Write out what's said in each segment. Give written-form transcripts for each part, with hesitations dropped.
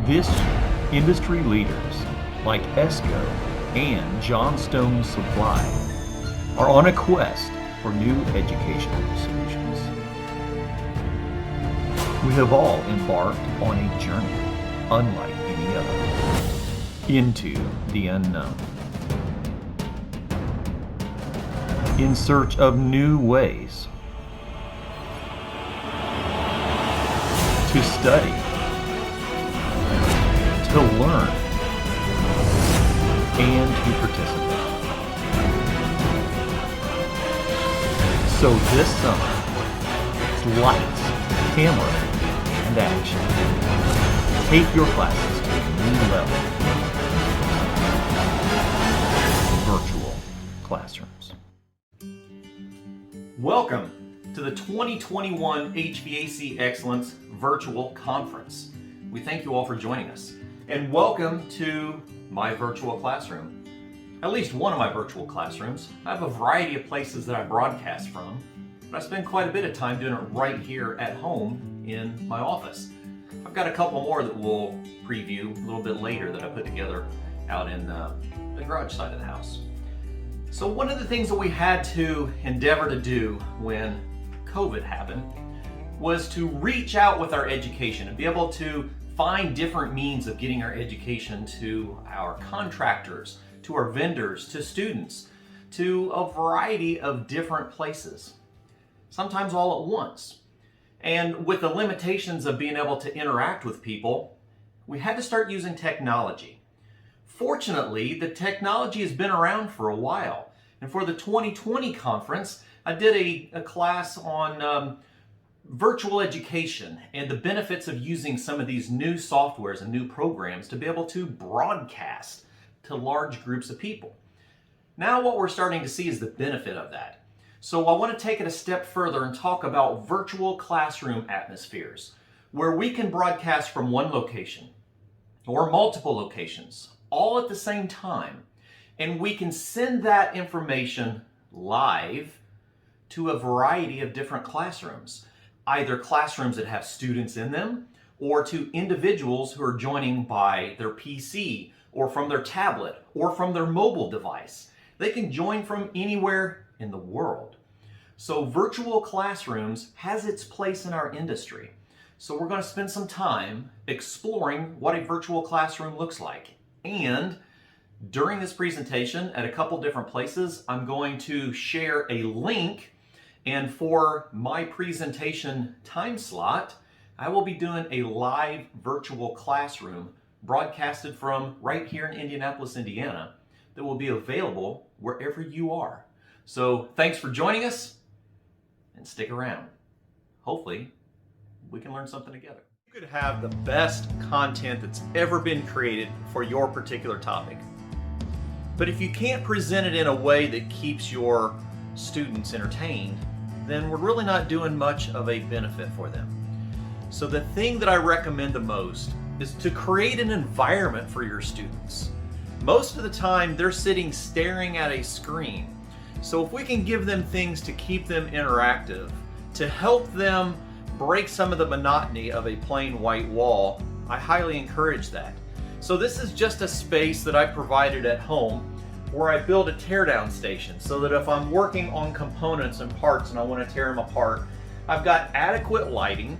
This year, industry leaders like ESCO and Johnstone Supply are on a quest for new educational solutions. We have all embarked on a journey unlike any other, into the unknown, in search of new ways to study, to learn, and to participate. So this summer, it's lights, camera, and action. Take your classes to a new level. Virtual classrooms. Welcome to the 2021 HVAC Excellence Virtual Conference. We thank you all for joining us. And welcome to my virtual classroom. At least one of my virtual classrooms. I have a variety of places that I broadcast from, but I spend quite a bit of time doing it right here at home in my office. I've got a couple more that we'll preview a little bit later that I put together out in the garage side of the house. So one of the things that we had to endeavor to do when COVID happened was to reach out with our education and be able to find different means of getting our education to our contractors, to our vendors, to students, to a variety of different places, sometimes all at once. And with the limitations of being able to interact with people, we had to start using technology. Fortunately, the technology has been around for a while. And for the 2020 conference, I did a class on virtual education and the benefits of using some of these new softwares and new programs to be able to broadcast to large groups of people. Now what we're starting to see is the benefit of that. So I want to take it a step further and talk about virtual classroom atmospheres, where we can broadcast from one location or multiple locations, all at the same time, and we can send that information live to a variety of different classrooms, either classrooms that have students in them or to individuals who are joining by their PC or from their tablet or from their mobile device. They can join from anywhere in the world. So virtual classrooms has its place in our industry. So we're going to spend some time exploring what a virtual classroom looks like. And during this presentation at a couple different places, I'm going to share a link, and for my presentation time slot, I will be doing a live virtual classroom broadcasted from right here in Indianapolis, Indiana, that will be available wherever you are. So thanks for joining us, and stick around. Hopefully, we can learn something together. You could have the best content that's ever been created for your particular topic. But if you can't present it in a way that keeps your students entertained, then we're really not doing much of a benefit for them. So the thing that I recommend the most is to create an environment for your students. Most of the time, they're sitting staring at a screen. So if we can give them things to keep them interactive, to help them break some of the monotony of a plain white wall, I highly encourage that. So this is just a space that I provided at home where I build a teardown station so that if I'm working on components and parts and I want to tear them apart, I've got adequate lighting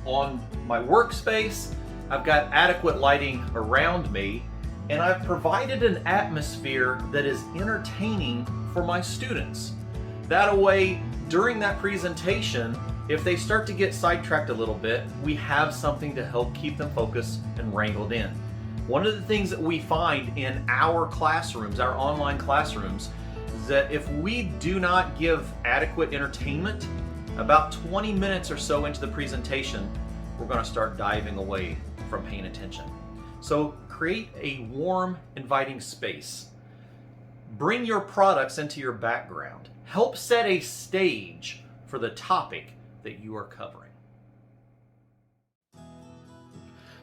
on my workspace, I've got adequate lighting around me, and I've provided an atmosphere that is entertaining for my students. That way, during that presentation, if they start to get sidetracked a little bit, we have something to help keep them focused and wrangled in. One of the things that we find in our classrooms, our online classrooms, is that if we do not give adequate entertainment, about 20 minutes or so into the presentation, we're going to start diving away from paying attention. So create a warm, inviting space. Bring your products into your background. Help set a stage for the topic that you are covering.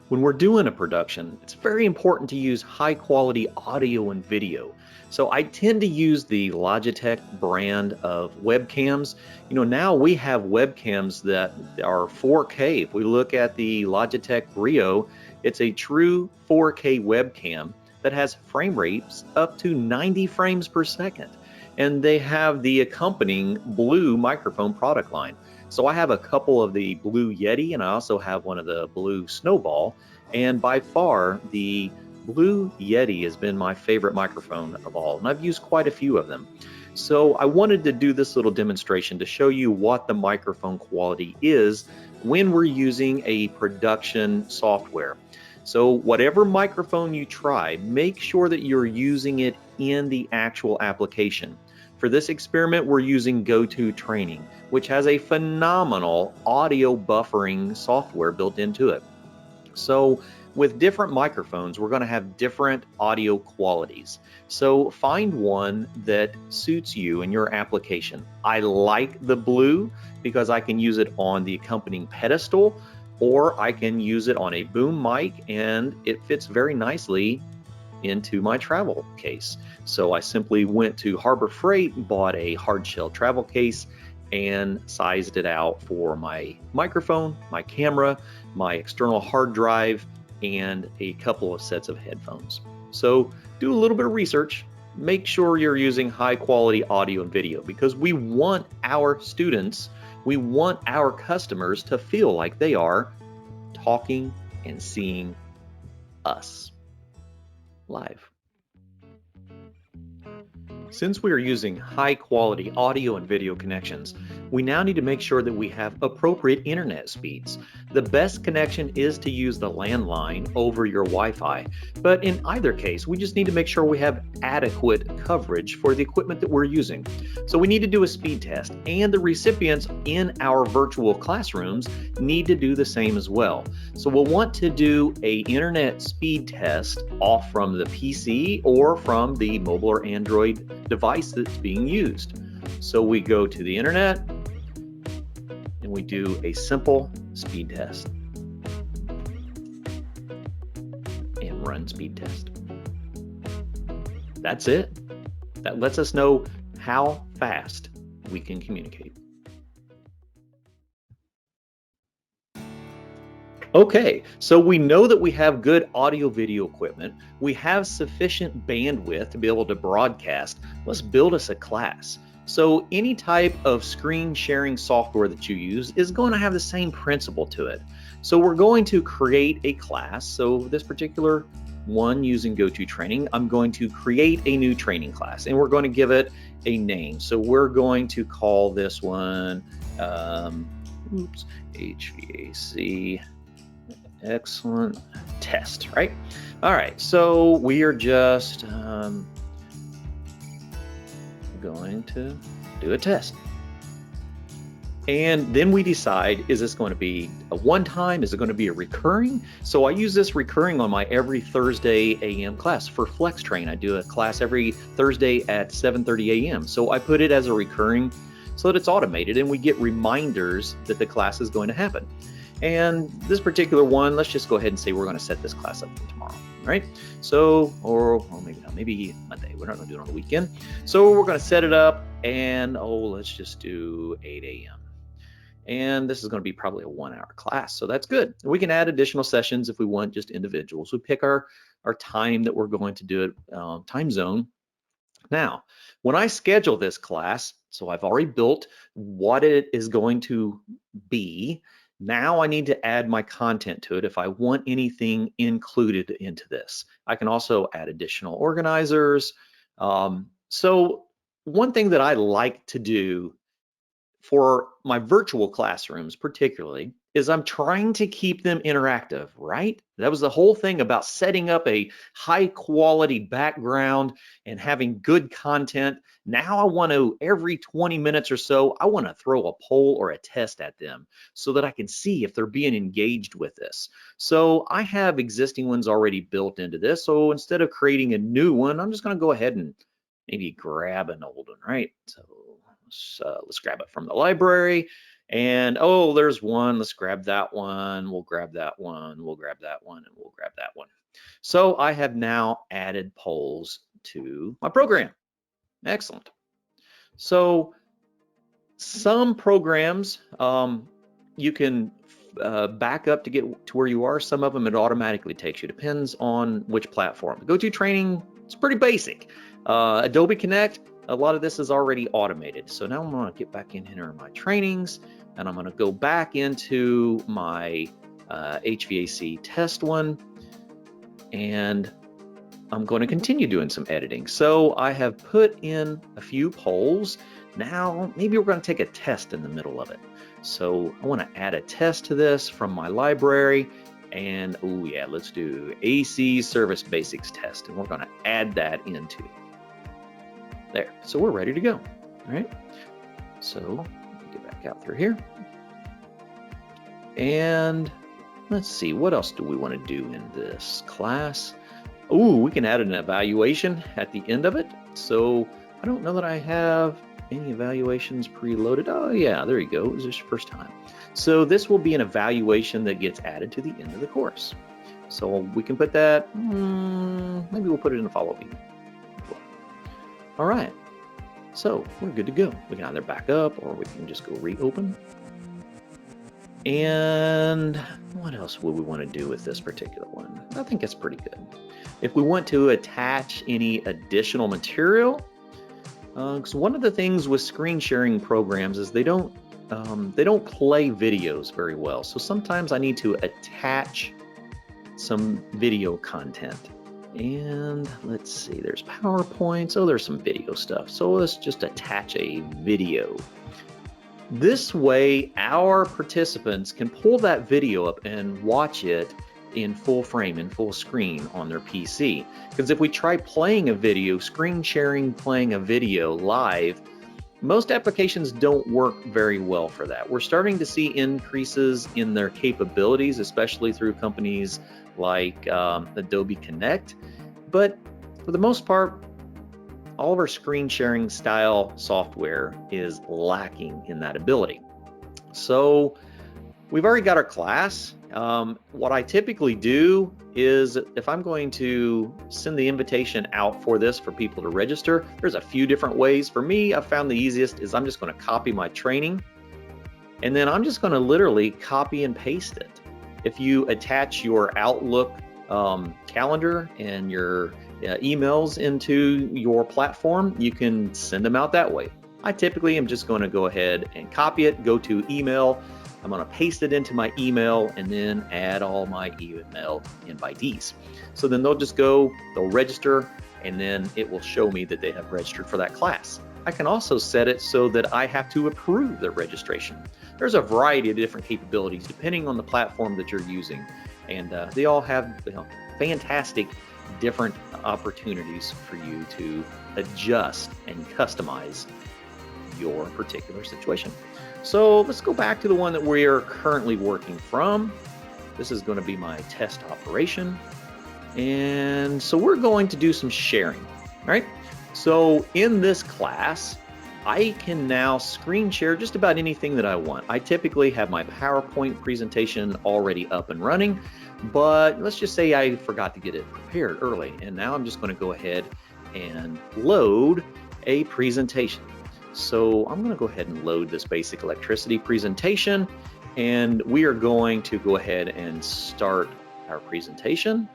When we're doing a production, it's very important to use high quality audio and video. So I tend to use the Logitech brand of webcams. Now we have webcams that are 4K. If we look at the Logitech Brio, it's a true 4K webcam that has frame rates up to 90 frames per second. And they have the accompanying Blue microphone product line. So I have a couple of the Blue Yeti, and I also have one of the Blue Snowball. And by far, the Blue Yeti has been my favorite microphone of all, and I've used quite a few of them. So I wanted to do this little demonstration to show you what the microphone quality is when we're using a production software. So whatever microphone you try, make sure that you're using it in the actual application. For this experiment, we're using GoToTraining, which has a phenomenal audio buffering software built into it. So with different microphones, we're going to have different audio qualities. So find one that suits you and your application. I like the Blue because I can use it on the accompanying pedestal, or I can use it on a boom mic, and it fits very nicely into my travel case. So I simply went to Harbor Freight and bought a hard shell travel case and sized it out for my microphone, my camera, my external hard drive, and a couple of sets of headphones. So do a little bit of research. Make sure you're using high quality audio and video, because we want our students, we want our customers to feel like they are talking and seeing us live. Since we are using high quality audio and video connections, we now need to make sure that we have appropriate internet speeds. The best connection is to use the landline over your Wi-Fi, but in either case, we just need to make sure we have adequate coverage for the equipment that we're using. So we need to do a speed test, and the recipients in our virtual classrooms need to do the same as well. So we'll want to do an internet speed test off from the PC or from the mobile or Android device that's being used. So we go to the internet and we do a simple speed test and run speed test. That's it. That lets us know how fast we can communicate. Okay, so we know that we have good audio video equipment. We have sufficient bandwidth to be able to broadcast. Let's build us a class. So any type of screen sharing software that you use is going to have the same principle to it. So we're going to create a class. So this particular one, using GoToTraining, I'm going to create a new training class, and we're going to give it a name. So we're going to call this one HVAC Excellent Test, right? All right, so we are just going to do a test. And then we decide, is this going to be a one-time? Is it going to be a recurring? So I use this recurring on my every Thursday AM class. For Flex Train, I do a class every Thursday at 7:30 AM. So I put it as a recurring so that it's automated and we get reminders that the class is going to happen. And this particular one, let's just go ahead and say we're going to set this class up for tomorrow, right? So, or maybe not, maybe Monday. We're not going to do it on the weekend. So we're going to set it up, and let's just do 8 a.m. And this is going to be probably a 1-hour class, so that's good. We can add additional sessions if we want, just individuals. We pick our time that we're going to do it, time zone. Now, when I schedule this class, so I've already built what it is going to be. Now I need to add my content to it if I want anything included into this. I can also add additional organizers. So one thing that I like to do for my virtual classrooms particularly is I'm trying to keep them interactive, right? That was the whole thing about setting up a high quality background and having good content. Now I want to, every 20 minutes or so, I want to throw a poll or a test at them so that I can see if they're being engaged with this. So I have existing ones already built into this. So instead of creating a new one, I'm just going to go ahead and maybe grab an old one, right? So let's grab it from the library. And oh, there's one. Let's grab that one. We'll grab that one. We'll grab that one, and we'll grab that one. So I have now added polls to my program. Excellent. So some programs you can back up to get to where you are. Some of them it automatically takes you. Depends on which platform. GoToTraining, it's pretty basic. Adobe Connect, a lot of this is already automated. So now I'm going to get back in here in my trainings, and I'm going to go back into my HVAC test one, and I'm going to continue doing some editing. So I have put in a few polls. Now maybe we're going to take a test in the middle of it. So I want to add a test to this from my library. And oh yeah, let's do AC service basics test, and we're going to add that into there. So we're ready to go. All right. So get back out through here. And let's see, what else do we want to do in this class? Ooh, we can add an evaluation at the end of it. So I don't know that I have any evaluations preloaded. Oh yeah, there you go. Is this your first time? So this will be an evaluation that gets added to the end of the course. So we can put that, maybe we'll put it in the follow-up email. All right, so we're good to go. We can either back up or we can just go reopen. And what else would we want to do with this particular one? I think it's pretty good. If we want to attach any additional material, because one of the things with screen sharing programs is they don't play videos very well. So sometimes I need to attach some video content. And let's see, there's PowerPoints. Oh, there's some video stuff. So let's just attach a video. This way, our participants can pull that video up and watch it in full frame, in full screen on their PC. Because if we try playing a video, screen sharing, playing a video live, most applications don't work very well for that. We're starting to see increases in their capabilities, especially through companies like Adobe Connect. But for the most part, all of our screen sharing style software is lacking in that ability. So we've already got our class. What I typically do is if I'm going to send the invitation out for this for people to register, there's a few different ways. For me, I found the easiest is I'm just going to copy my training, and then I'm just going to literally copy and paste it. If you attach your Outlook calendar and your emails into your platform, you can send them out that way. I typically am just going to go ahead and copy it, go to email. I'm going to paste it into my email and then add all my email invitees. So then they'll just go, they'll register, and then it will show me that they have registered for that class. I can also set it so that I have to approve their registration. There's a variety of different capabilities depending on the platform that you're using. And they all have fantastic different opportunities for you to adjust and customize your particular situation. So let's go back to the one that we are currently working from. This is going to be my test operation. And so we're going to do some sharing, right? So in this class, I can now screen share just about anything that I want. I typically have my PowerPoint presentation already up and running, but let's just say I forgot to get it prepared early. And now I'm just going to go ahead and load a presentation. So I'm going to go ahead and load this basic electricity presentation, and we are going to go ahead and start our presentation.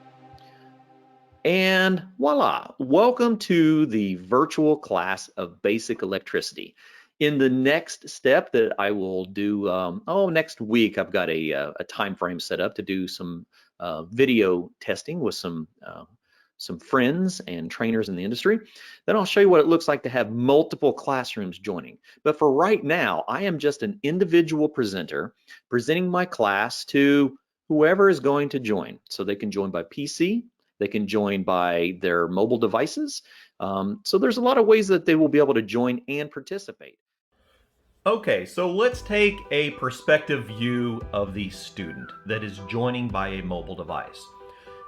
And voila, welcome to the virtual class of basic electricity. In the next step that I will do, next week, I've got a time frame set up to do some video testing with some friends and trainers in the industry. Then I'll show you what it looks like to have multiple classrooms joining. But for right now, I am just an individual presenter presenting my class to whoever is going to join. So they can join by PC, they can join by their mobile devices. So there's a lot of ways that they will be able to join and participate. Okay, so let's take a perspective view of the student that is joining by a mobile device.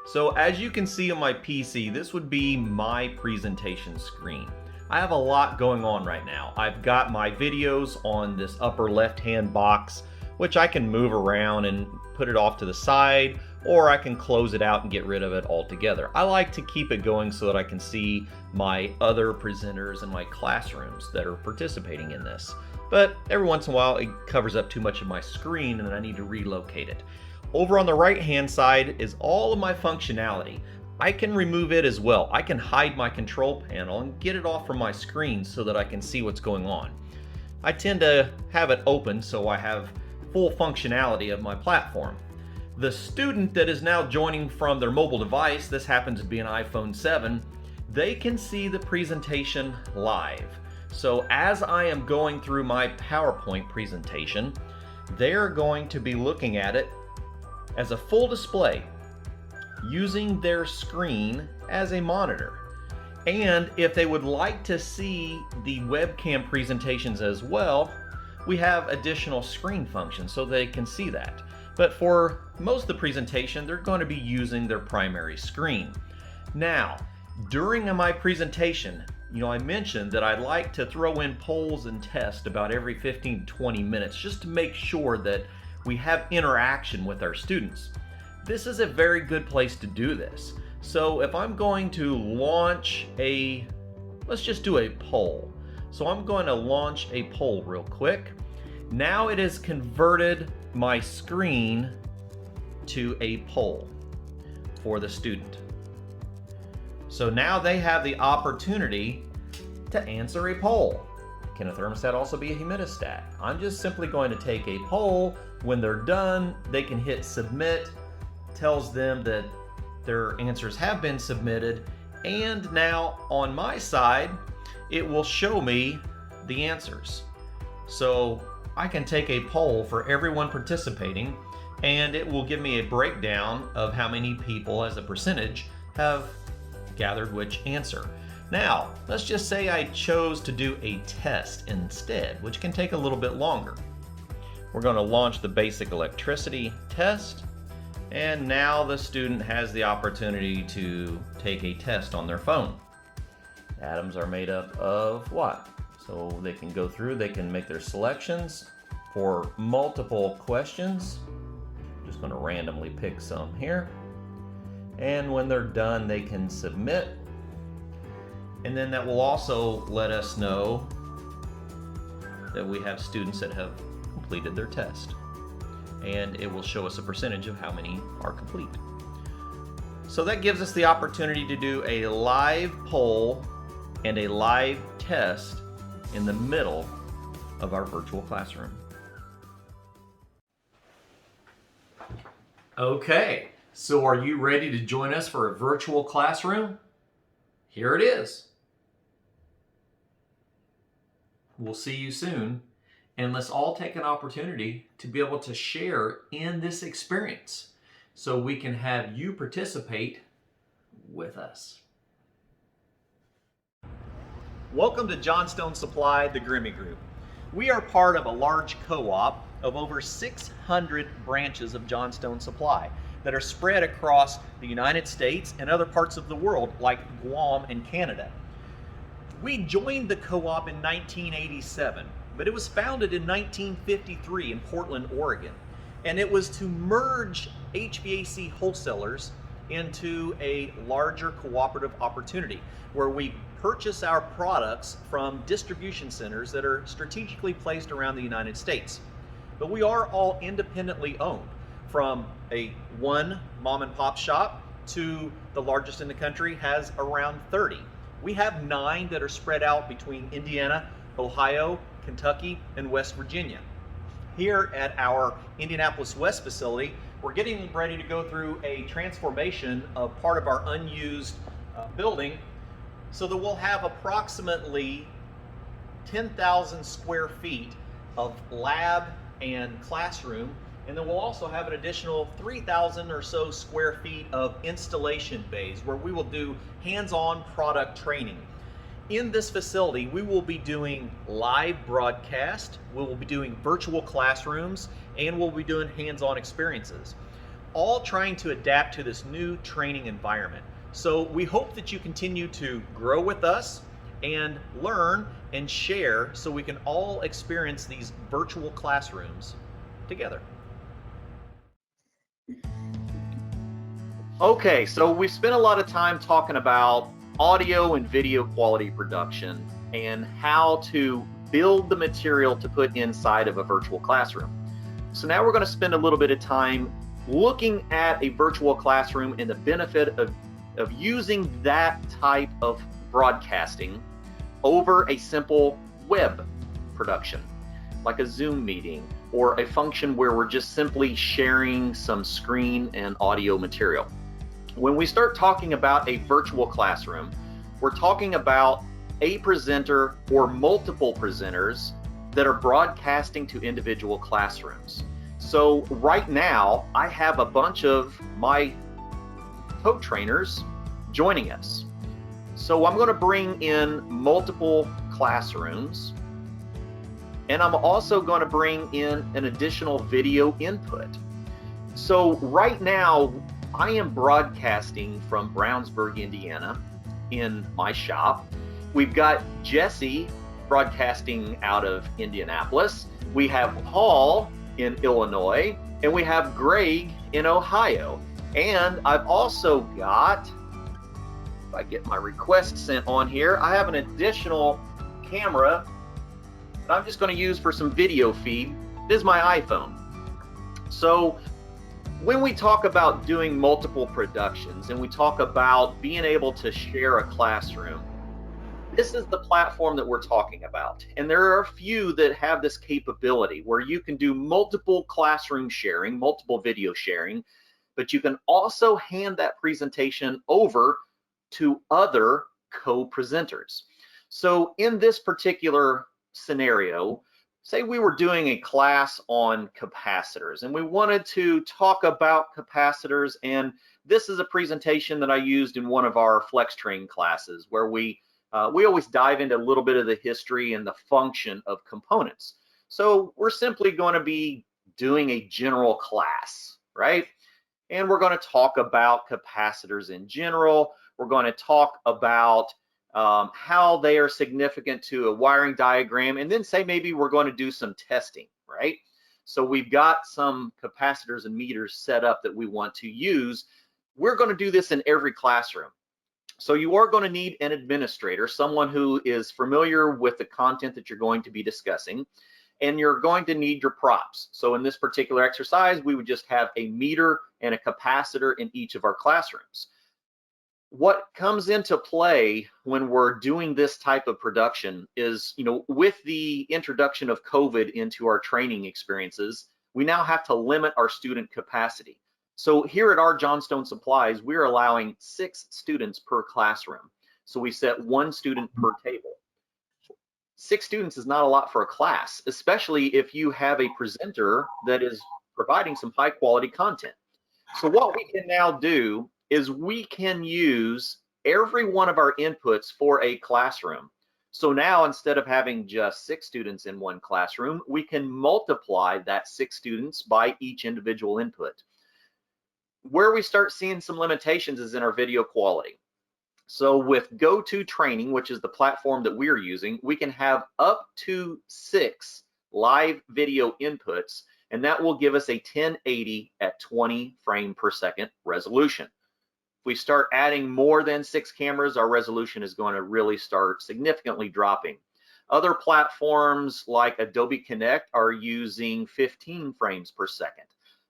So as you can see on my PC, this would be my presentation screen. I have a lot going on right now. I've got my videos on this upper left-hand box, which I can move around and put it off to the side, or I can close it out and get rid of it altogether. I like to keep it going so that I can see my other presenters and my classrooms that are participating in this. But every once in a while it covers up too much of my screen and then I need to relocate it. Over on the right hand side is all of my functionality. I can remove it as well. I can hide my control panel and get it off from my screen so that I can see what's going on. I tend to have it open so I have full functionality of my platform. The student that is now joining from their mobile device, this happens to be an iPhone 7, they can see the presentation live. So as I am going through my PowerPoint presentation, they're going to be looking at it as a full display, using their screen as a monitor. And if they would like to see the webcam presentations as well, we have additional screen functions so they can see that. But for most of the presentation, they're going to be using their primary screen. Now, during my presentation, I mentioned that I like to throw in polls and tests about every 15 to 20 minutes just to make sure that we have interaction with our students. This is a very good place to do this. So if I'm going to launch let's just do a poll. So I'm going to launch a poll real quick. Now it has converted my screen to a poll for the student. So now they have the opportunity to answer a poll. Can a thermostat also be a humidistat? I'm just simply going to take a poll. When they're done, they can hit submit. Tells them that their answers have been submitted, and now on my side it will show me the answers. So I can take a poll for everyone participating and it will give me a breakdown of how many people as a percentage have gathered which answer. Now let's just say I chose to do a test instead, which can take a little bit longer. We're going to launch the basic electricity test. And now the student has the opportunity to take a test on their phone. Atoms are made up of what? So they can go through, they can make their selections for multiple questions. Just going to randomly pick some here. And when they're done, they can submit. And then that will also let us know that we have students that have completed their test. And it will show us a percentage of how many are complete. So that gives us the opportunity to do a live poll and a live test in the middle of our virtual classroom. Okay, so are you ready to join us for a virtual classroom? Here it is. We'll see you soon. And let's all take an opportunity to be able to share in this experience so we can have you participate with us. Welcome to Johnstone Supply, the Grimmy Group. We are part of a large co-op of over 600 branches of Johnstone Supply that are spread across the United States and other parts of the world like Guam and Canada. We joined the co-op in 1987. But it was founded in 1953 in Portland, Oregon. And it was to merge HVAC wholesalers into a larger cooperative opportunity where we purchase our products from distribution centers that are strategically placed around the United States. But we are all independently owned, from one mom and pop shop to the largest in the country has around 30. We have 9 that are spread out between Indiana, Ohio, Kentucky, and West Virginia. Here at our Indianapolis West facility, we're getting ready to go through a transformation of part of our unused building so that we'll have approximately 10,000 square feet of lab and classroom, and then we'll also have an additional 3,000 or so square feet of installation bays where we will do hands-on product training. In this facility, we will be doing live broadcast, we will be doing virtual classrooms, and we'll be doing hands-on experiences, all trying to adapt to this new training environment. So we hope that you continue to grow with us and learn and share so we can all experience these virtual classrooms together. Okay, so we've spent a lot of time talking about audio and video quality production and how to build the material to put inside of a virtual classroom. So now we're going to spend a little bit of time looking at a virtual classroom and the benefit of using that type of broadcasting over a simple web production, like a Zoom meeting or a function where we're just simply sharing some screen and audio material. When we start talking about a virtual classroom, we're talking about a presenter or multiple presenters that are broadcasting to individual classrooms. So right now, I have a bunch of my co-trainers joining us. So I'm going to bring in multiple classrooms, and I'm also going to bring in an additional video input. So right now, I am broadcasting from Brownsburg, Indiana, in my shop. We've got Jesse broadcasting out of Indianapolis. We have Paul in Illinois, and we have Greg in Ohio. And I've also got, if I get my request sent on here, I have an additional camera that I'm just going to use for some video feed. This is my iPhone. So when we talk about doing multiple productions and we talk about being able to share a classroom, this is the platform that we're talking about. And there are a few that have this capability where you can do multiple classroom sharing, multiple video sharing, but you can also hand that presentation over to other co-presenters. So in this particular scenario, say we were doing a class on capacitors and we wanted to talk about capacitors, and this is a presentation that I used in one of our flex train classes where we always dive into a little bit of the history and the function of components. So we're simply going to be doing a general class, right? And we're going to talk about capacitors in general. We're going to talk about how they are significant to a wiring diagram, and then say maybe we're going to do some testing, right? So we've got some capacitors and meters set up that we want to use. We're going to do this in every classroom. So you are going to need an administrator, someone who is familiar with the content that you're going to be discussing, and you're going to need your props. So in this particular exercise, we would just have a meter and a capacitor in each of our classrooms. What comes into play when we're doing this type of production is, with the introduction of COVID into our training experiences, we now have to limit our student capacity. So here at our Johnstone Supplies, we're allowing 6 students per classroom. So we set 1 student per table. 6 students is not a lot for a class, especially if you have a presenter that is providing some high quality content. So what we can now do is we can use every one of our inputs for a classroom. So now instead of having just 6 students in one classroom, we can multiply that 6 students by each individual input. Where we start seeing some limitations is in our video quality. So with Go-To Training, which is the platform that we're using, we can have up to 6 live video inputs, and that will give us a 1080 at 20 frame per second resolution. If we start adding more than 6 cameras, our resolution is going to really start significantly dropping. Other platforms like Adobe Connect are using 15 frames per second.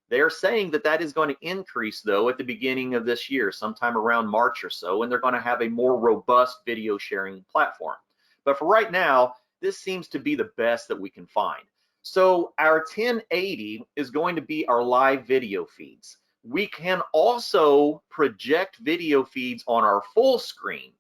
They're saying that that is going to increase, though, at the beginning of this year, sometime around March or so, and they're going to have a more robust video sharing platform. But for right now, this seems to be the best that we can find. So our 1080 is going to be our live video feeds. We can also project video feeds on our full screen.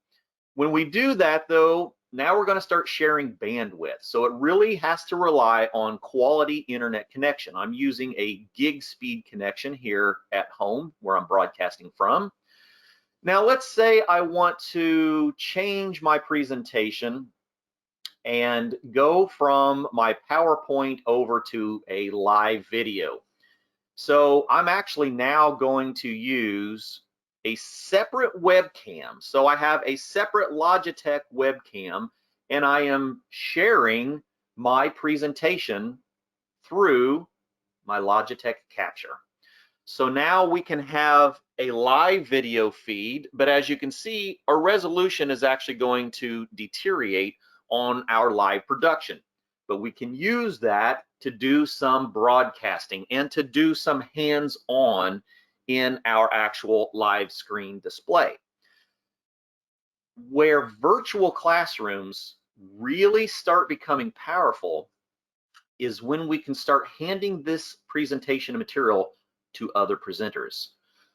When we do that, though, now we're going to start sharing bandwidth. So it really has to rely on quality internet connection. I'm using a gig speed connection here at home where I'm broadcasting from. Now let's say I want to change my presentation and go from my PowerPoint over to a live video. So I'm actually now going to use a separate webcam. So I have a separate Logitech webcam, and I am sharing my presentation through my Logitech Capture. So now we can have a live video feed, but as you can see, our resolution is actually going to deteriorate on our live production. But we can use that to do some broadcasting and to do some hands-on in our actual live screen display. Where virtual classrooms really start becoming powerful is when we can start handing this presentation material to other presenters.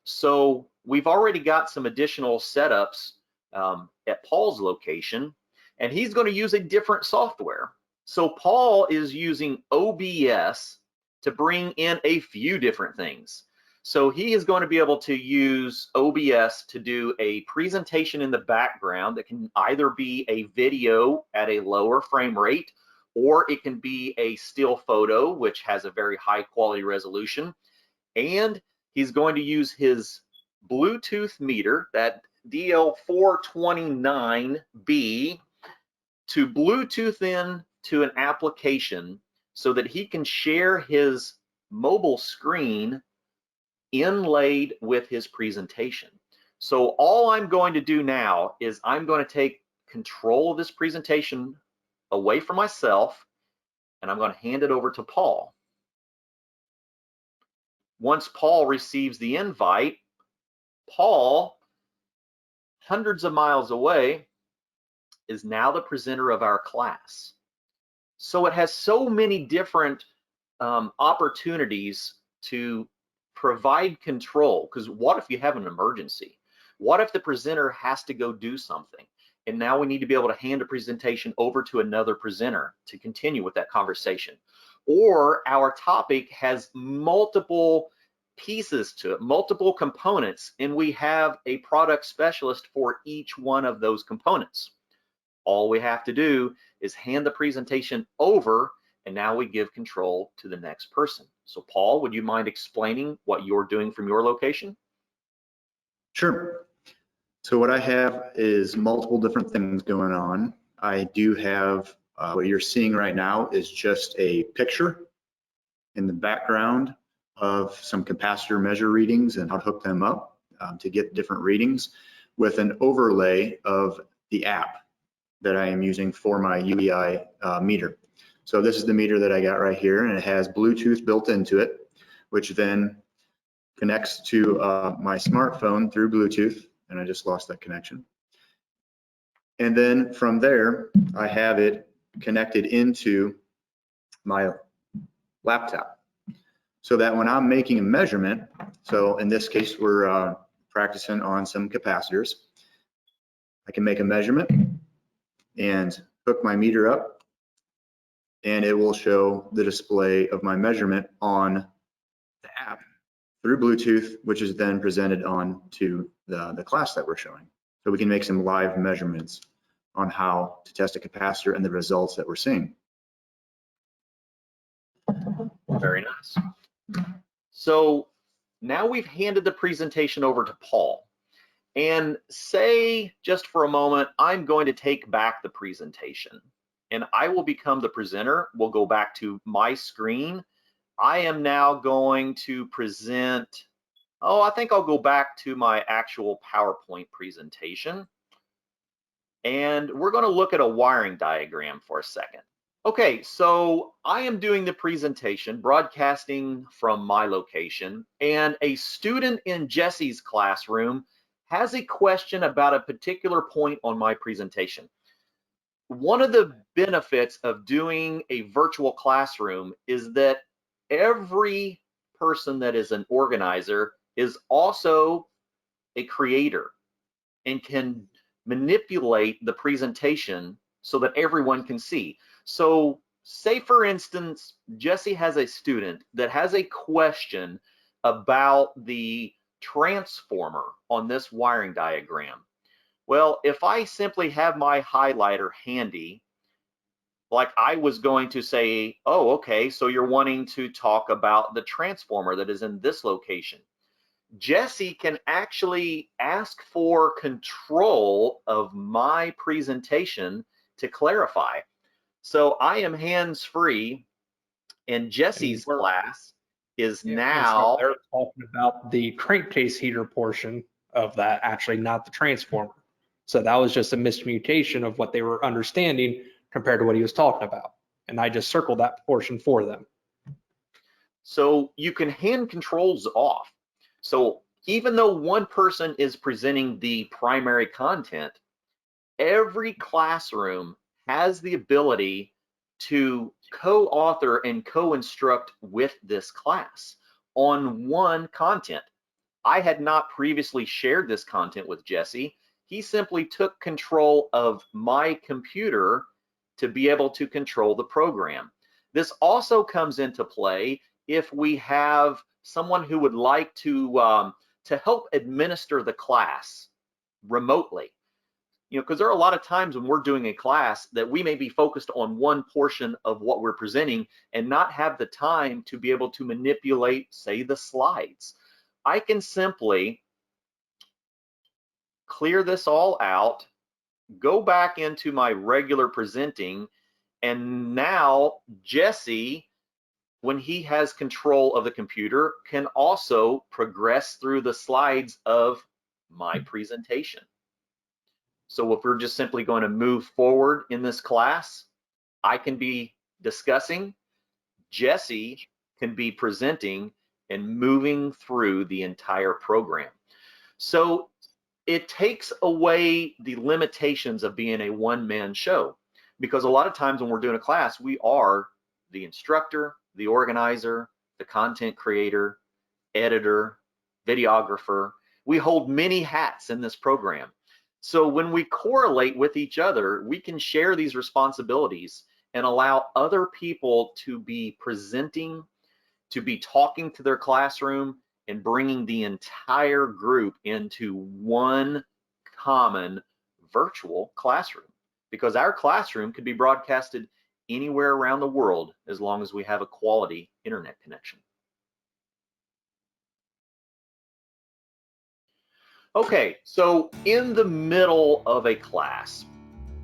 So we've already got some additional setups at Paul's location, and he's going to use a different software. So Paul is using OBS to bring in a few different things. So he is going to be able to use OBS to do a presentation in the background that can either be a video at a lower frame rate, or it can be a still photo, which has a very high quality resolution. And he's going to use his Bluetooth meter, that DL429B, to Bluetooth in to an application so that he can share his mobile screen inlaid with his presentation. So all I'm going to do now is I'm going to take control of this presentation away from myself, and I'm going to hand it over to Paul. Once Paul receives the invite, Paul, hundreds of miles away, is now the presenter of our class. So it has so many different opportunities to provide control, because what if you have an emergency? What if the presenter has to go do something? And now we need to be able to hand a presentation over to another presenter to continue with that conversation. Or our topic has multiple pieces to it, multiple components, and we have a product specialist for each one of those components. All we have to do is hand the presentation over, and now we give control to the next person. So Paul, would you mind explaining what you're doing from your location? Sure. So what I have is multiple different things going on. I do have what you're seeing right now is just a picture in the background of some capacitor measure readings and how to hook them up to get different readings, with an overlay of the app that I am using for my UEI meter. So this is the meter that I got right here, and it has Bluetooth built into it, which then connects to my smartphone through Bluetooth, and I just lost that connection. And then from there, I have it connected into my laptop, so that when I'm making a measurement, so in this case, we're practicing on some capacitors, I can make a measurement and hook my meter up, and it will show the display of my measurement on the app through Bluetooth, which is then presented on to the class that we're showing. So we can make some live measurements on how to test a capacitor and the results that we're seeing. Very nice. So now we've handed the presentation over to Paul. And say, just for a moment, I'm going to take back the presentation, and I will become the presenter. We'll go back to my screen. I am now going to present, I think I'll go back to my actual PowerPoint presentation. And we're going to look at a wiring diagram for a second. Okay, so I am doing the presentation, broadcasting from my location, and a student in Jesse's classroom has a question about a particular point on my presentation. One of the benefits of doing a virtual classroom is that every person that is an organizer is also a creator and can manipulate the presentation so that everyone can see. So say, for instance, Jesse has a student that has a question about the transformer on this wiring diagram. Well, if I simply have my highlighter handy, like I was going to say, oh, okay, so you're wanting to talk about the transformer that is in this location. Jesse can actually ask for control of my presentation to clarify. So I am hands-free, and Jesse's class is now. They're talking about the crankcase heater portion of that, actually, not the transformer. So that was just a miscommunication of what they were understanding compared to what he was talking about. And I just circled that portion for them. So you can hand controls off. So even though one person is presenting the primary content, every classroom has the ability to co-author and co-instruct with this class on one content. I had not previously shared this content with Jesse. He simply took control of my computer to be able to control the program. This also comes into play if we have someone who would like to help administer the class remotely. You know, because there are a lot of times when we're doing a class that we may be focused on one portion of what we're presenting and not have the time to be able to manipulate, say, the slides. I can simply clear this all out, go back into my regular presenting, and now Jesse, when he has control of the computer, can also progress through the slides of my presentation. So if we're just simply going to move forward in this class, I can be discussing, Jesse can be presenting, and moving through the entire program. So it takes away the limitations of being a one-man show, because a lot of times when we're doing a class, we are the instructor, the organizer, the content creator, editor, videographer. We hold many hats in this program. So when we correlate with each other, we can share these responsibilities and allow other people to be presenting, to be talking to their classroom, and bringing the entire group into one common virtual classroom. Because our classroom could be broadcasted anywhere around the world as long as we have a quality internet connection. Okay, so in the middle of a class,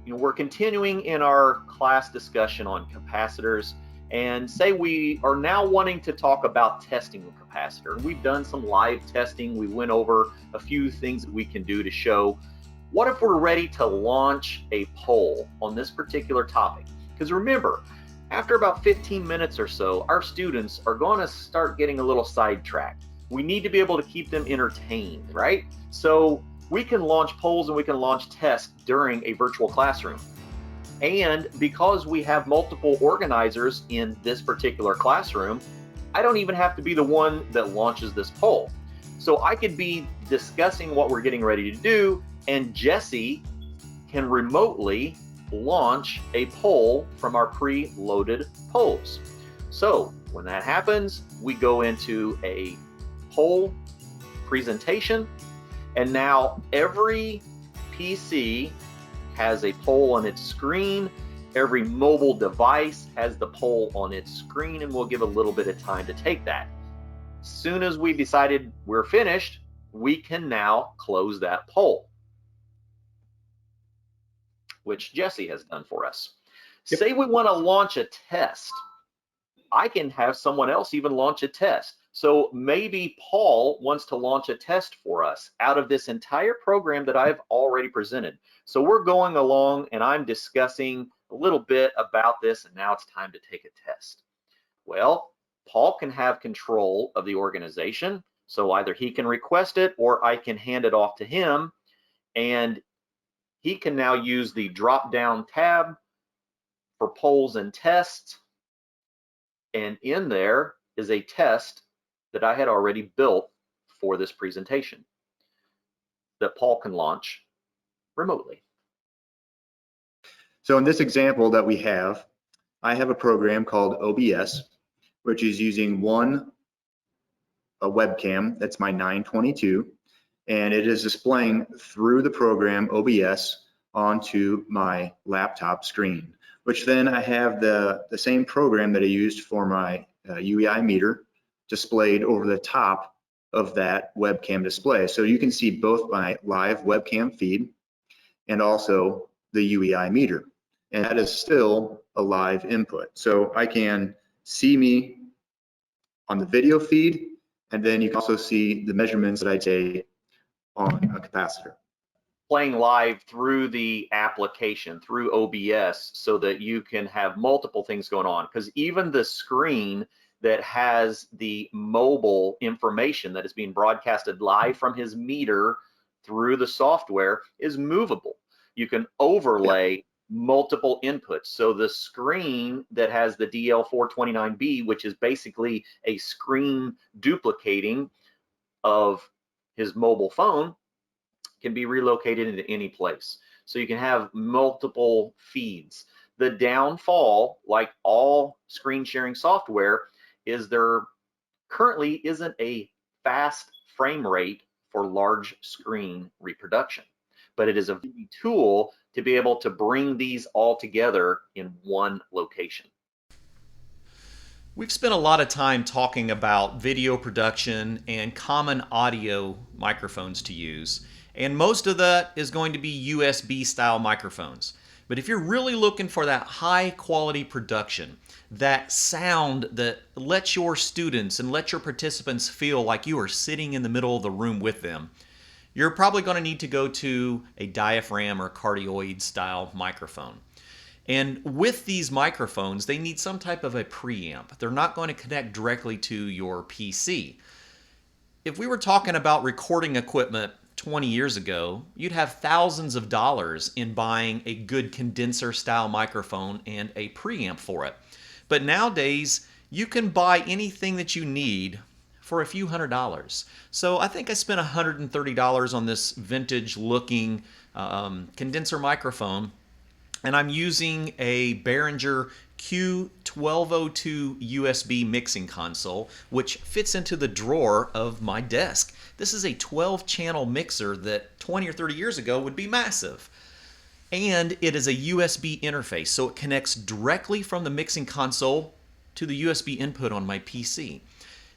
you know, we're continuing in our class discussion on capacitors, and say we are now wanting to talk about testing a capacitor. We've done some live testing. We went over a few things that we can do to show what if we're ready to launch a poll on this particular topic. Because remember, after about 15 minutes or so, our students are going to start getting a little sidetracked. We need to be able to keep them entertained, right? So we can launch polls and we can launch tests during a virtual classroom. And because we have multiple organizers in this particular classroom, I don't even have to be the one that launches this poll. So I could be discussing what we're getting ready to do, and Jesse can remotely launch a poll from our pre-loaded polls. So when that happens, we go into a poll presentation, and now every PC has a poll on its screen. Every mobile device has the poll on its screen, and we'll give a little bit of time to take that. As soon as we decided we're finished, we can now close that poll, which Jesse has done for us. Yep. Say we want to launch a test. I can have someone else even launch a test. So maybe Paul wants to launch a test for us out of this entire program that I've already presented. So we're going along and I'm discussing a little bit about this, and now it's time to take a test. Well, Paul can have control of the organization. So either he can request it or I can hand it off to him, and he can now use the drop-down tab for polls and tests. And in there is a test that I had already built for this presentation that Paul can launch remotely. So in this example that we have, I have a program called OBS, which is using a webcam. That's my 922, and it is displaying through the program OBS onto my laptop screen, which then I have the same program that I used for my UEI meter displayed over the top of that webcam display. So you can see both my live webcam feed and also the UEI meter. And that is still a live input. So I can see me on the video feed, and then you can also see the measurements that I take on a capacitor. Playing live through the application, through OBS, so that you can have multiple things going on. Because even the screen that has the mobile information that is being broadcasted live from his meter through the software is movable. You can overlay multiple inputs. So the screen that has the DL429B, which is basically a screen duplicating of his mobile phone, can be relocated into any place. So you can have multiple feeds. The downfall, like all screen sharing software, is there currently isn't a fast frame rate for large screen reproduction, but it is a tool to be able to bring these all together in one location. We've spent a lot of time talking about video production and common audio microphones to use, and most of that is going to be USB style microphones. But if you're really looking for that high quality production, that sound that lets your students and let your participants feel like you are sitting in the middle of the room with them, you're probably going to need to go to a diaphragm or cardioid style microphone. And with these microphones, they need some type of a preamp. They're not going to connect directly to your PC. If we were talking about recording equipment 20 years ago, you'd have thousands of dollars in buying a good condenser style microphone and a preamp for it. But nowadays, you can buy anything that you need for a few $100s. So I think I spent $130 on this vintage looking condenser microphone, and I'm using a Behringer Q1202 USB mixing console, which fits into the drawer of my desk. This is a 12-channel mixer that 20 or 30 years ago would be massive. And it is a USB interface, so it connects directly from the mixing console to the USB input on my PC.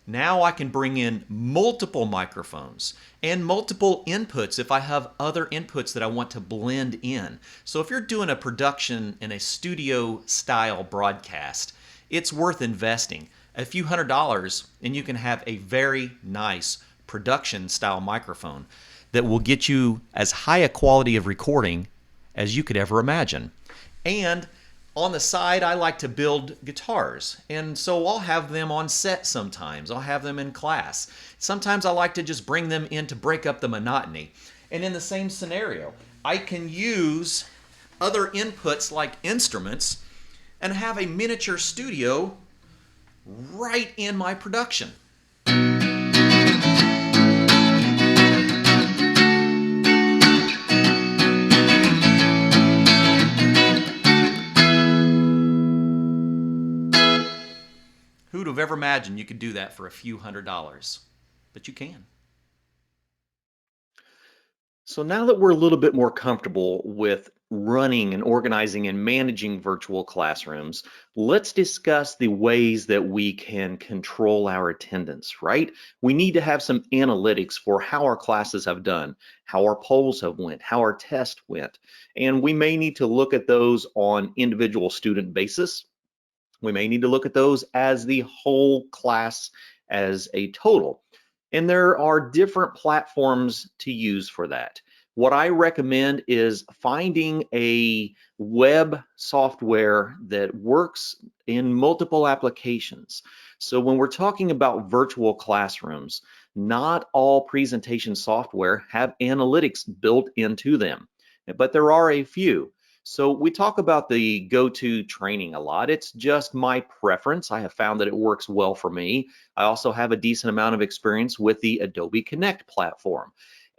Now I can bring in multiple microphones and multiple inputs if I have other inputs that I want to blend in. So if you're doing a production in a studio style broadcast, it's worth investing a few $100s and you can have a very nice production style microphone that will get you as high a quality of recording as you could ever imagine. And on the side, I like to build guitars, and so I'll have them on set sometimes. I'll have them in class. Sometimes I like to just bring them in to break up the monotony. And in the same scenario, I can use other inputs like instruments and have a miniature studio right in my production. Who'd have ever imagined you could do that for a few $100s? But you can. So now that we're a little bit more comfortable with running and organizing and managing virtual classrooms, let's discuss the ways that we can control our attendance, right? We need to have some analytics for how our classes have done, how our polls have went, how our test went. And we may need to look at those on individual student basis. We may need to look at those as the whole class as a total. And there are different platforms to use for that. What I recommend is finding a web software that works in multiple applications. So when we're talking about virtual classrooms, not all presentation software have analytics built into them, but there are a few. So we talk about the go-to training a lot. It's just my preference. I have found that it works well for me. I also have a decent amount of experience with the Adobe Connect platform.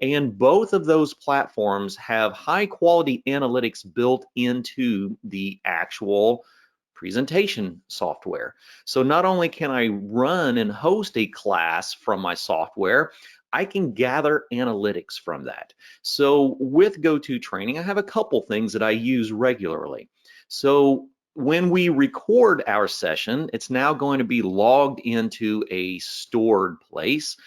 And both of those platforms have high quality analytics built into the actual presentation software. So not only can I run and host a class from my software, I can gather analytics from that. So with go-to training, I have a couple things that I use regularly. So when we record our session, it's now going to be logged into a stored place.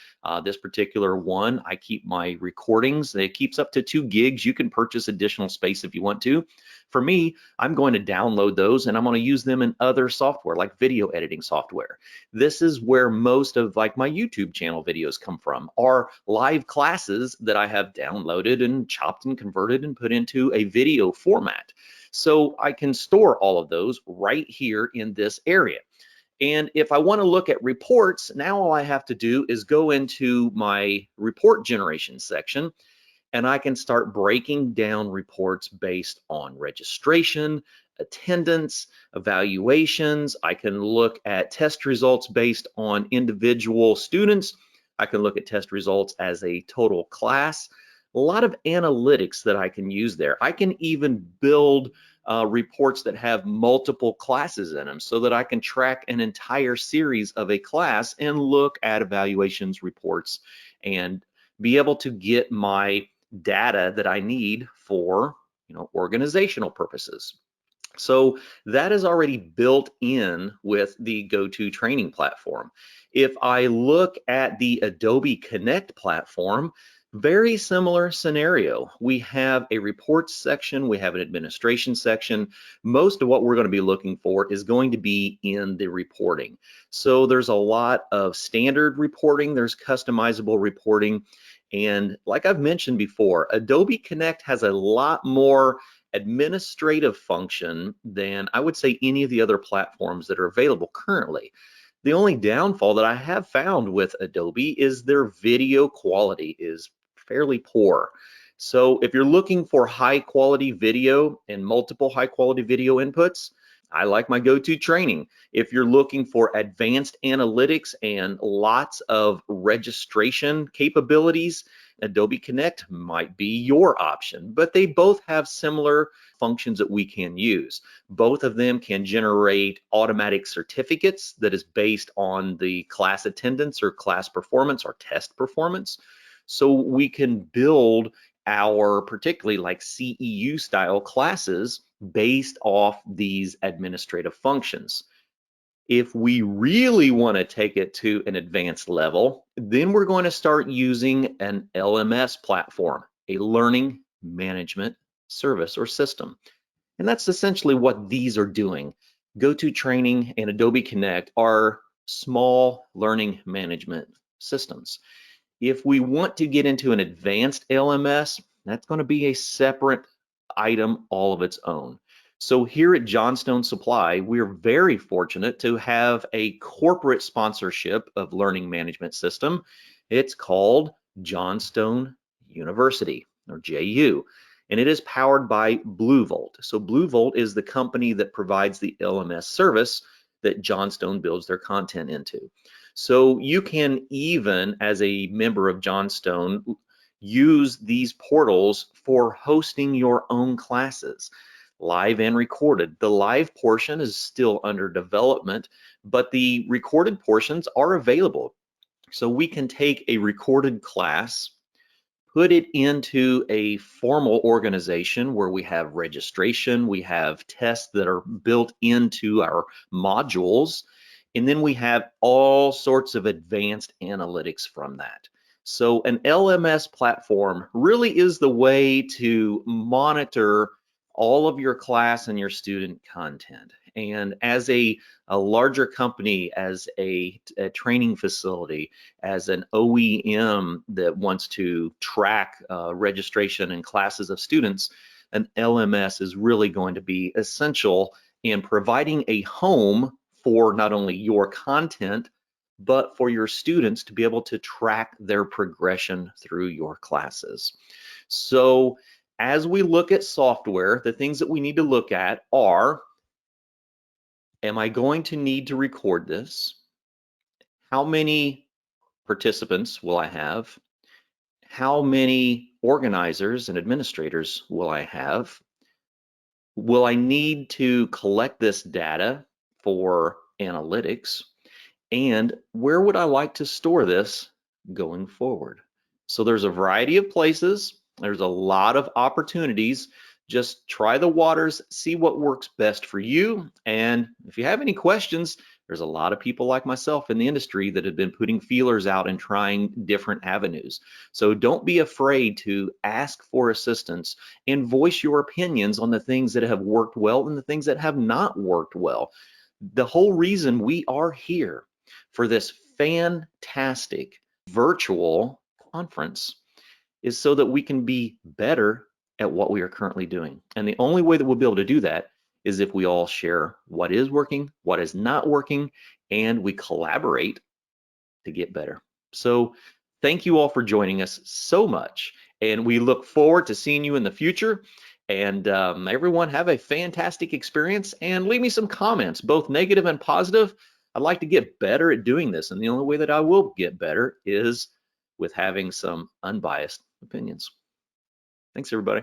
This particular one, I keep my recordings. It keeps up to 2 gigs. You can purchase additional space if you want to. For me, I'm going to download those and I'm going to use them in other software like video editing software. This is where most of like my YouTube channel videos come from, are live classes that I have downloaded and chopped and converted and put into a video format. So I can store all of those right here in this area. And if I want to look at reports, now all I have to do is go into my report generation section, and I can start breaking down reports based on registration, attendance, evaluations. I can look at test results based on individual students. I can look at test results as a total class. A lot of analytics that I can use there. I can even build reports that have multiple classes in them so that I can track an entire series of a class and look at evaluations, reports, and be able to get my data that I need for, organizational purposes. So that is already built in with the GoTo training platform. If I look at the Adobe Connect platform, very similar scenario. We have a reports section, we have an administration section. Most of what we're going to be looking for is going to be in the reporting. So there's a lot of standard reporting, there's customizable reporting, and like I've mentioned before, Adobe Connect has a lot more administrative function than I would say any of the other platforms that are available currently. The only downfall that I have found with Adobe is their video quality is fairly poor. So if you're looking for high quality video and multiple high quality video inputs, I like my GoTo training. If you're looking for advanced analytics and lots of registration capabilities, Adobe Connect might be your option, but they both have similar functions that we can use. Both of them can generate automatic certificates that is based on the class attendance or class performance or test performance. So we can build our particularly like CEU style classes based off these administrative functions. If we really want to take it to an advanced level, then we're going to start using an LMS platform, a learning management service or system. And that's essentially what these are doing. GoTo Training and Adobe Connect are small learning management systems. If we want to get into an advanced LMS, that's going to be a separate item all of its own. So here at Johnstone Supply, we're very fortunate to have a corporate sponsorship of learning management system. It's called Johnstone University, or JU, and it is powered by Blue Volt. So Blue Volt is the company that provides the LMS service that Johnstone builds their content into. So you can even, as a member of Johnstone, use these portals for hosting your own classes, live and recorded. The live portion is still under development, but the recorded portions are available. So we can take a recorded class, put it into a formal organization where we have registration, we have tests that are built into our modules, and then we have all sorts of advanced analytics from that. So an LMS platform really is the way to monitor all of your class and your student content. And as a larger company, as a training facility, as an OEM that wants to track registration and classes of students, an LMS is really going to be essential in providing a home for not only your content, but for your students to be able to track their progression through your classes. So as we look at software, the things that we need to look at are, am I going to need to record this? How many participants will I have? How many organizers and administrators will I have? Will I need to collect this data for analytics? And where would I like to store this going forward? So there's a variety of places. There's a lot of opportunities. Just try the waters, see what works best for you. And if you have any questions, there's a lot of people like myself in the industry that have been putting feelers out and trying different avenues. So don't be afraid to ask for assistance and voice your opinions on the things that have worked well and the things that have not worked well. The whole reason we are here for this fantastic virtual conference is so that we can be better at what we are currently doing. And the only way that we'll be able to do that is if we all share what is working, what is not working, and we collaborate to get better. So thank you all for joining us so much. And we look forward to seeing you in the future. And everyone have a fantastic experience, and leave me some comments, both negative and positive. I'd like to get better at doing this. And the only way that I will get better is with having some unbiased opinions. Thanks, everybody.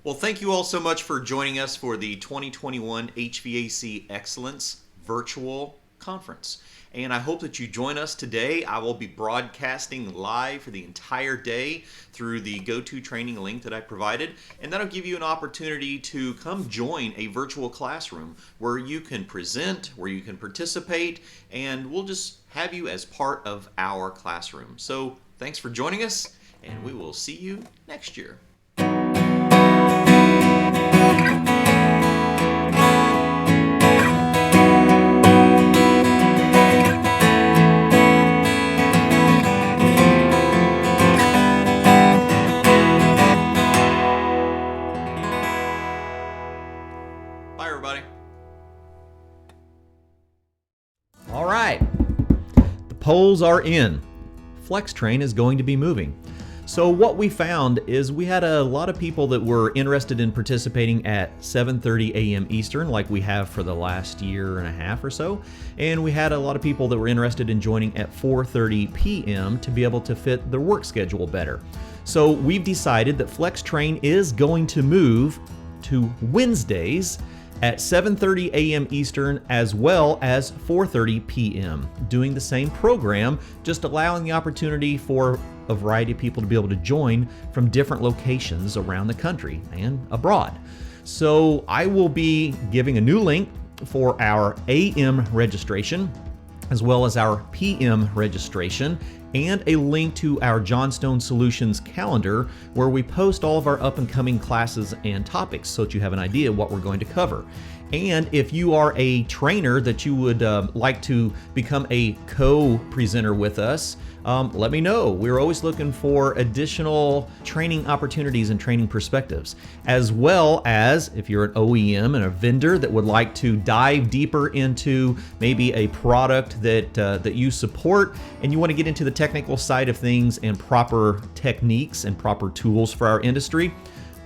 Well, thank you all so much for joining us for the 2021 HVAC Excellence Virtual Conference. And I hope that you join us today. I will be broadcasting live for the entire day through the GoToTraining link that I provided. And that'll give you an opportunity to come join a virtual classroom where you can present, where you can participate, and we'll just have you as part of our classroom. So thanks for joining us, and we will see you next year. Bye, everybody. All right, the polls are in. FlexTrain is going to be moving. So what we found is we had a lot of people that were interested in participating at 7:30 a.m. Eastern, like we have for the last year and a half or so. And we had a lot of people that were interested in joining at 4:30 p.m. to be able to fit their work schedule better. So we've decided that FlexTrain is going to move to Wednesdays at 7:30 a.m. Eastern, as well as 4:30 p.m. doing the same program, just allowing the opportunity for a variety of people to be able to join from different locations around the country and abroad. So I will be giving a new link for our AM registration, as well as our PM registration, and a link to our Johnstone Solutions calendar where we post all of our up and coming classes and topics so that you have an idea what we're going to cover. And if you are a trainer that you would like to become a co-presenter with us, let me know. We're always looking for additional training opportunities and training perspectives, as well as if you're an OEM and a vendor that would like to dive deeper into maybe a product that you support and you want to get into the technical side of things and proper techniques and proper tools for our industry.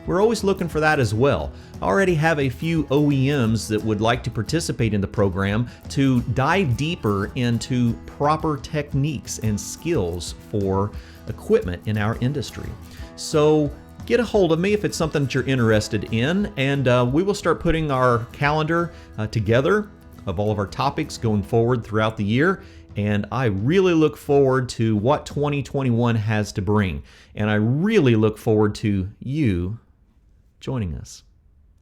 We're always looking for that as well. I already have a few OEMs that would like to participate in the program to dive deeper into proper techniques and skills for equipment in our industry. So get a hold of me if it's something that you're interested in, and we will start putting our calendar together of all of our topics going forward throughout the year. And I really look forward to what 2021 has to bring. And I really look forward to you joining us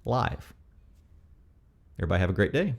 live. Everybody have a great day.